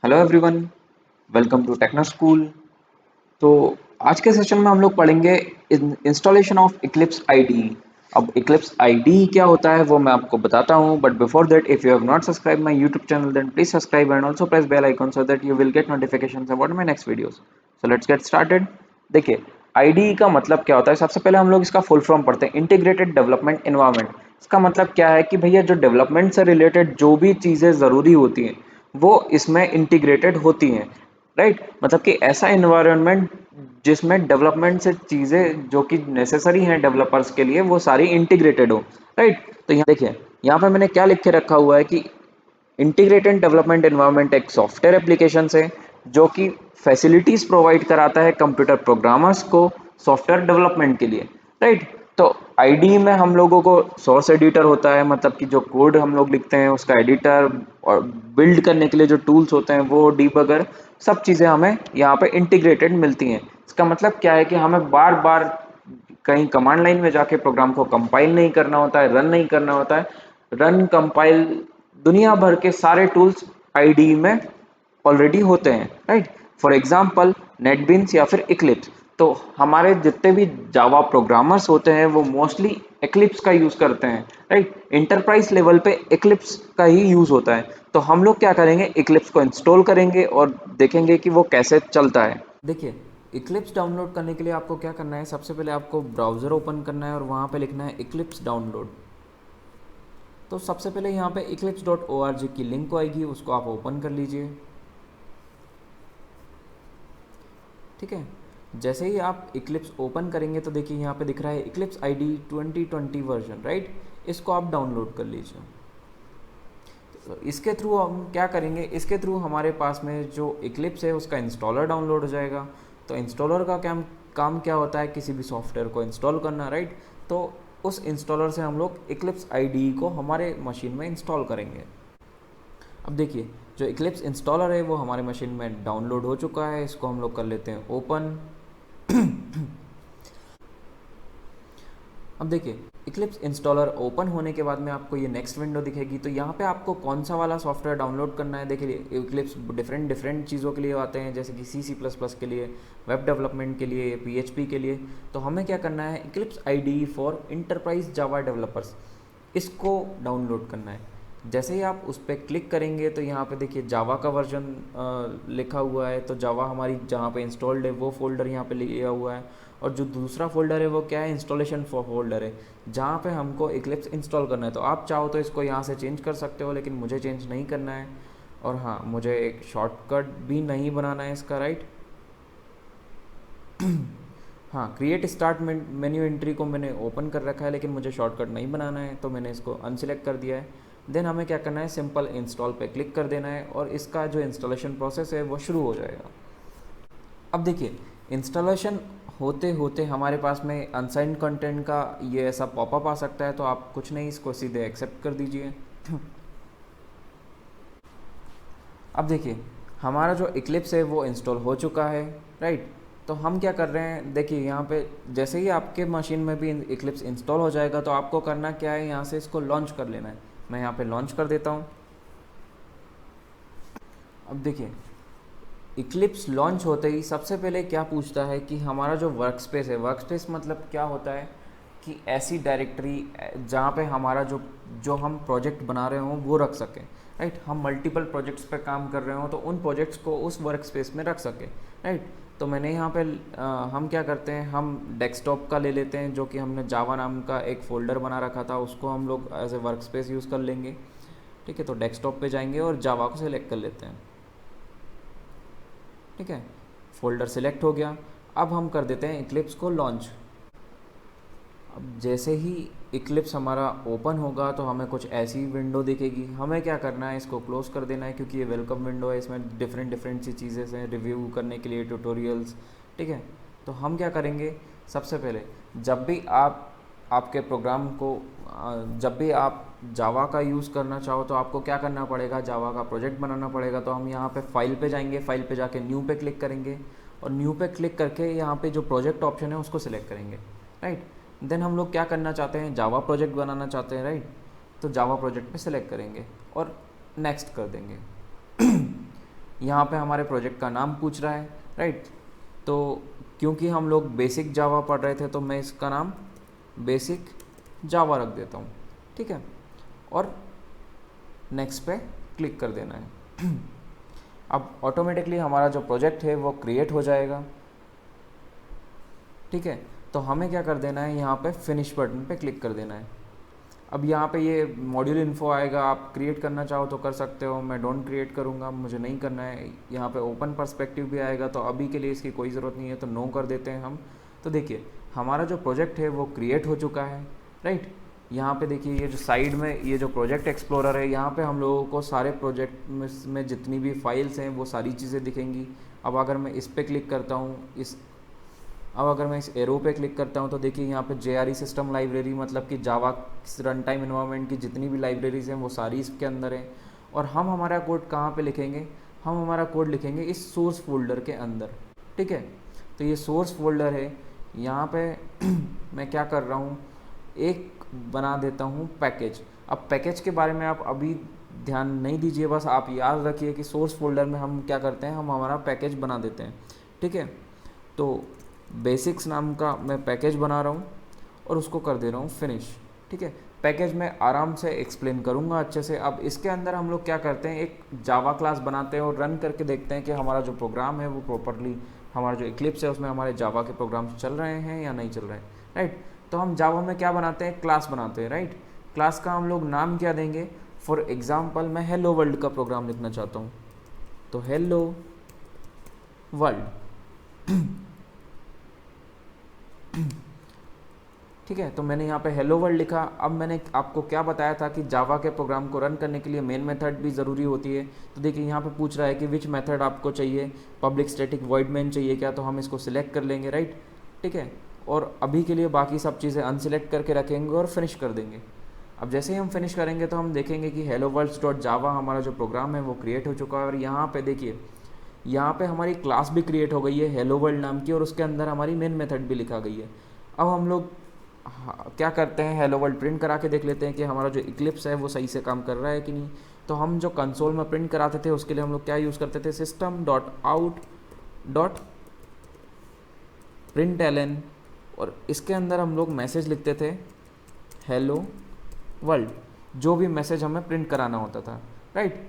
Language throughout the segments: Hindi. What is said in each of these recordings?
Hello everyone, welcome to techno school. तो आज के सेशन में हम लोग पढ़ेंगे इंस्टॉलेशन ऑफ इक्लिप्स आईडी। अब इक्लिप्स आईडी क्या होता है वो मैं आपको बताता हूँ, but before that if you have not subscribe my YouTube channel then please subscribe and also press bell icon so that you will get notifications about my next videos. So let's get started. देखिए, आईडी का मतलब क्या होता है। सबसे पहले हम लोग इसका फुल फॉर्म पढ़ते हैं, इंटीग्रेटेड डेवलपमेंट एनवायरनमेंट। इसका मतलब क्या है कि भैया जो डेवलपमेंट से रिलेटेड जो भी चीज़ें ज़रूरी होती हैं वो इसमें इंटीग्रेटेड होती हैं, राइट। मतलब कि ऐसा एनवायरनमेंट जिसमें डेवलपमेंट से चीज़ें जो कि नेसेसरी हैं डेवलपर्स के लिए वो सारी इंटीग्रेटेड हो, राइट। तो यहाँ देखिए, यहाँ पे मैंने क्या लिख के रखा हुआ है कि इंटीग्रेटेड डेवलपमेंट एनवायरनमेंट एक सॉफ्टवेयर एप्लीकेशन है जो कि फैसिलिटीज प्रोवाइड कराता है कंप्यूटर प्रोग्रामर्स को सॉफ्टवेयर डेवलपमेंट के लिए, राइट। तो आईडी में हम लोगों को सोर्स एडिटर होता है, मतलब कि जो कोड हम लोग लिखते हैं उसका एडिटर, और बिल्ड करने के लिए जो टूल्स होते हैं वो डीबगर, सब चीज़ें हमें यहाँ पे इंटीग्रेटेड मिलती हैं। इसका मतलब क्या है कि हमें बार बार कहीं कमांड लाइन में जाके प्रोग्राम को कंपाइल नहीं करना होता है, रन नहीं करना होता है। रन कंपाइल दुनिया भर के सारे टूल्स आईडी में ऑलरेडी होते हैं, राइट। फॉर एग्जांपल नेटबीन्स या फिर इक्लिप्स। तो हमारे जितने भी जावा प्रोग्रामर्स होते हैं वो मोस्टली इक्लिप्स का यूज़ करते हैं, राइट। इंटरप्राइज लेवल पे इक्लिप्स का ही यूज़ होता है। तो हम लोग क्या करेंगे, इक्लिप्स को इंस्टॉल करेंगे और देखेंगे कि वो कैसे चलता है। देखिए, इक्लिप्स डाउनलोड करने के लिए आपको क्या करना है, सबसे पहले आपको ब्राउज़र ओपन करना है और वहाँ पे लिखना है इक्लिप्स डाउनलोड। तो सबसे पहले यहाँ पे eclipse.org की लिंक आएगी, उसको आप ओपन कर लीजिए। ठीक है, जैसे ही आप इक्लिप्स ओपन करेंगे तो देखिए यहाँ पे दिख रहा है इक्लिप्स आईडी 2020 वर्जन, राइट। इसको आप डाउनलोड कर लीजिए। तो इसके थ्रू हम क्या करेंगे, इसके थ्रू हमारे पास में जो इक्लिप्स है उसका इंस्टॉलर डाउनलोड हो जाएगा। तो इंस्टॉलर का काम क्या होता है, किसी भी सॉफ्टवेयर को इंस्टॉल करना, राइट। तो उस इंस्टॉलर से हम लोग इक्लिप्स आईडी को हमारे मशीन में इंस्टॉल करेंगे। अब देखिए, जो इक्लिप्स इंस्टॉलर है वो हमारे मशीन में डाउनलोड हो चुका है। इसको हम लोग कर लेते हैं ओपन। अब देखिए, इक्लिप्स इंस्टॉलर ओपन होने के बाद में आपको ये नेक्स्ट विंडो दिखेगी। तो यहाँ पे आपको कौन सा वाला सॉफ्टवेयर डाउनलोड करना है। देखिए, इक्लिप्स डिफरेंट डिफरेंट चीज़ों के लिए आते हैं, जैसे कि C++ के लिए, वेब डेवलपमेंट के लिए, PHP के लिए। तो हमें क्या करना है, Eclipse ID for enterprise Java developers, इसको डाउनलोड करना है। जैसे ही आप उस पर क्लिक करेंगे तो यहाँ पे देखिए जावा का वर्जन लिखा हुआ है। तो जावा हमारी जहाँ पे इंस्टॉल्ड है वो फोल्डर यहाँ पे लिया हुआ है, और जो दूसरा फोल्डर है वो क्या है, इंस्टॉलेशन फोल्डर है, जहाँ पे हमको इक्लिप्स इंस्टॉल करना है। तो आप चाहो तो इसको यहाँ से चेंज कर सकते हो, लेकिन मुझे चेंज नहीं करना है। और हाँ, मुझे एक शॉर्टकट भी नहीं बनाना है इसका, राइट। हाँ, क्रिएट स्टार्ट मेन्यू एंट्री को मैंने ओपन कर रखा है, लेकिन मुझे शॉर्टकट नहीं बनाना है तो मैंने इसको अनसिलेक्ट कर दिया है। देन हमें क्या करना है, सिंपल इंस्टॉल पे क्लिक कर देना है और इसका जो इंस्टॉलेशन प्रोसेस है वो शुरू हो जाएगा। अब देखिए, इंस्टॉलेशन होते होते हमारे पास में अनसाइंड कंटेंट का ये ऐसा पॉपअप आ सकता है। तो आप कुछ नहीं, इसको सीधे एक्सेप्ट कर दीजिए। अब देखिए, हमारा जो इक्लिप्स है वो इंस्टॉल हो चुका है, राइट। तो हम क्या कर रहे हैं, देखिए यहाँ पे जैसे ही आपके मशीन में भी इक्लिप्स इंस्टॉल हो जाएगा तो आपको करना क्या है, यहाँ से इसको लॉन्च कर लेना है। मैं यहाँ पे लॉन्च कर देता हूँ। अब देखिए, इक्लिप्स लॉन्च होते ही सबसे पहले क्या पूछता है कि हमारा जो वर्क स्पेस है, वर्क स्पेस मतलब क्या होता है कि ऐसी डायरेक्टरी जहाँ पे हमारा जो जो हम प्रोजेक्ट बना रहे हों वो रख सकें, राइट। हम मल्टीपल प्रोजेक्ट्स पे काम कर रहे हों तो उन प्रोजेक्ट्स को उस वर्क स्पेस में रख सकें, राइट। तो मैंने यहाँ पे हम क्या करते हैं, हम डेस्कटॉप का ले लेते हैं, जो कि हमने जावा नाम का एक फ़ोल्डर बना रखा था, उसको हम लोग as a work space use कर लेंगे। ठीक है, तो डेस्कटॉप पे जाएंगे और जावा को सिलेक्ट कर लेते हैं। ठीक है, फोल्डर सिलेक्ट हो गया। अब हम कर देते हैं इक्लिप्स को लॉन्च। अब जैसे ही इक्लिप्स हमारा ओपन होगा तो हमें कुछ ऐसी विंडो दिखेगी। हमें क्या करना है, इसको क्लोज़ कर देना है, क्योंकि ये वेलकम विंडो है, इसमें डिफरेंट डिफरेंट सी चीज़ें हैं रिव्यू करने के लिए, ट्यूटोरियल्स। ठीक है, तो हम क्या करेंगे, सबसे पहले जब भी आप आपके प्रोग्राम को जब भी आप जावा का यूज़ करना चाहो तो आपको क्या करना पड़ेगा, जावा का प्रोजेक्ट बनाना पड़ेगा। तो हम यहाँ पे फाइल पे जाएंगे, फाइल पे जाके न्यू पे क्लिक करेंगे और न्यू पे क्लिक करके यहाँ पे जो प्रोजेक्ट ऑप्शन है उसको सिलेक्ट करेंगे, राइट। देन हम लोग क्या करना चाहते हैं, जावा प्रोजेक्ट बनाना चाहते हैं, राइट। तो जावा प्रोजेक्ट पे सिलेक्ट करेंगे और नेक्स्ट कर देंगे। यहाँ पे हमारे प्रोजेक्ट का नाम पूछ रहा है, राइट। तो क्योंकि हम लोग बेसिक जावा पढ़ रहे थे तो मैं इसका नाम बेसिक जावा रख देता हूँ, ठीक है। और नेक्स्ट पे क्लिक कर देना है। अब ऑटोमेटिकली हमारा जो प्रोजेक्ट है वो क्रिएट हो जाएगा, ठीक है। तो हमें क्या कर देना है, यहाँ पे फिनिश बटन पे क्लिक कर देना है। अब यहाँ पे ये मॉड्यूल इन्फो आएगा, आप क्रिएट करना चाहो तो कर सकते हो, मैं डोंट क्रिएट करूँगा, मुझे नहीं करना है। यहाँ पे ओपन पर्सपेक्टिव भी आएगा, तो अभी के लिए इसकी कोई ज़रूरत नहीं है, तो नो कर देते हैं हम। तो देखिए हमारा जो प्रोजेक्ट है वो क्रिएट हो चुका है, राइट। यहाँ पे देखिए ये जो साइड में ये जो प्रोजेक्ट एक्सप्लोरर है, यहाँ पे हम लोगों को सारे प्रोजेक्ट में जितनी भी फाइल्स हैं वो सारी चीज़ें दिखेंगी। अब अगर मैं इस पर क्लिक करता हूँ, अब अगर मैं इस एरो पे क्लिक करता हूँ तो देखिए यहाँ पे JRE सिस्टम लाइब्रेरी, मतलब कि जावा रन टाइम इन्वायरमेंट की जितनी भी लाइब्रेरीज़ हैं वो सारी इसके अंदर हैं। और हम हमारा कोड कहाँ पे लिखेंगे, हम हमारा कोड लिखेंगे इस सोर्स फोल्डर के अंदर, ठीक है। तो ये सोर्स फोल्डर है, यहाँ पे मैं क्या कर रहा हूँ, एक बना देता हूँ पैकेज। अब पैकेज के बारे में आप अभी ध्यान नहीं दीजिए, बस आप याद रखिए कि सोर्स फोल्डर में हम क्या करते हैं, हम हमारा पैकेज बना देते हैं, ठीक है। तो बेसिक्स नाम का मैं पैकेज बना रहा हूँ और उसको कर दे रहा हूँ फिनिश, ठीक है। पैकेज में आराम से एक्सप्लेन करूँगा अच्छे से। अब इसके अंदर हम लोग क्या करते हैं, एक जावा क्लास बनाते हैं और रन करके देखते हैं कि हमारा जो प्रोग्राम है वो प्रॉपरली, हमारा जो इक्लिप्स है उसमें हमारे जावा के प्रोग्राम्स चल रहे हैं या नहीं चल रहे हैं, राइट। तो हम जावा में क्या बनाते हैं, क्लास बनाते हैं, राइट। क्लास का हम लोग नाम क्या देंगे, फॉर एग्जाम्पल मैं हेलो वर्ल्ड का प्रोग्राम लिखना चाहता हूँ, तो हेलो वर्ल्ड, ठीक है। तो मैंने यहाँ पे हेलो वर्ल्ड लिखा। अब मैंने आपको क्या बताया था कि जावा के प्रोग्राम को रन करने के लिए मेन मेथड भी ज़रूरी होती है। तो देखिए यहाँ पे पूछ रहा है कि विच मेथड आपको चाहिए, पब्लिक स्टैटिक वॉइड मेन चाहिए क्या, तो हम इसको सिलेक्ट कर लेंगे, राइट, ठीक है। और अभी के लिए बाकी सब चीज़ें अनसिलेक्ट करके रखेंगे और फिनिश कर देंगे। अब जैसे ही हम फिनिश करेंगे तो हम देखेंगे कि हेलो वर्ल्ड्स डॉट जावा हमारा जो प्रोग्राम है वो क्रिएट हो चुका है। और यहाँ पे देखिए, यहाँ पे हमारी क्लास भी क्रिएट हो गई है हेलो वर्ल्ड नाम की, और उसके अंदर हमारी मेन मेथड भी लिखा गई है। अब हम लोग क्या करते हैं, हेलो वर्ल्ड प्रिंट करा के देख लेते हैं कि हमारा जो इक्लिप्स है वो सही से काम कर रहा है कि नहीं। तो हम जो कंसोल में प्रिंट कराते थे उसके लिए हम लोग क्या यूज़ करते थे, system dot out dot println, और इसके अंदर हम लोग मैसेज लिखते थे हेलो वर्ल्ड, जो भी मैसेज हमें प्रिंट कराना होता था, राइट।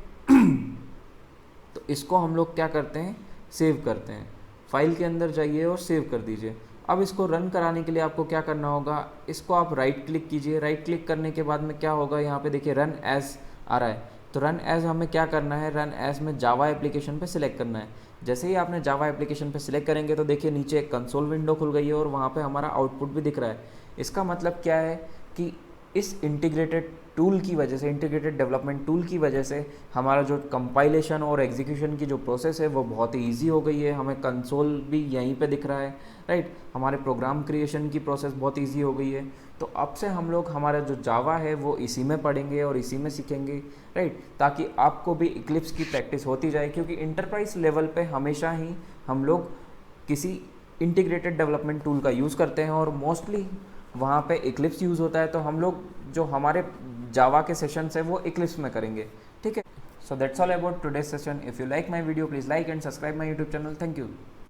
तो इसको हम लोग क्या करते हैं, सेव करते हैं। फाइल के अंदर जाइए और सेव कर दीजिए। अब इसको रन कराने के लिए आपको क्या करना होगा, इसको आप राइट क्लिक कीजिए। राइट क्लिक करने के बाद में क्या होगा, यहाँ पे देखिए रन एज आ रहा है, तो रन एज हमें क्या करना है, रन एज में जावा एप्लीकेशन पे सिलेक्ट करना है। जैसे ही आपने जावा एप्लीकेशन पे सिलेक्ट करेंगे तो देखिए नीचे एक कंसोल विंडो खुल गई है और वहाँ पे हमारा आउटपुट भी दिख रहा है। इसका मतलब क्या है कि इस इंटीग्रेटेड टूल की वजह से, इंटीग्रेटेड डेवलपमेंट टूल की वजह से हमारा जो कंपाइलेशन और एग्जीक्यूशन की जो प्रोसेस है वो बहुत ही ईजी हो गई है। हमें कंसोल भी यहीं पे दिख रहा है, राइट। हमारे प्रोग्राम क्रिएशन की प्रोसेस बहुत ईजी हो गई है। तो अब से हम लोग हमारा जो जावा है वो इसी में पढ़ेंगे और इसी में सीखेंगे, राइट, ताकि आपको भी इक्लिप्स की प्रैक्टिस होती जाए। क्योंकि इंटरप्राइज लेवल पे हमेशा ही हम लोग किसी इंटीग्रेटेड डेवलपमेंट टूल का यूज़ करते हैं और मोस्टली वहाँ पे इक्लिप्स यूज़ होता है। तो हम लोग जो हमारे जावा के सेशंस है वो इक्लिप्स में करेंगे, ठीक है। So that's all about today's session. If you like my video please like and subscribe my YouTube channel. Thank you.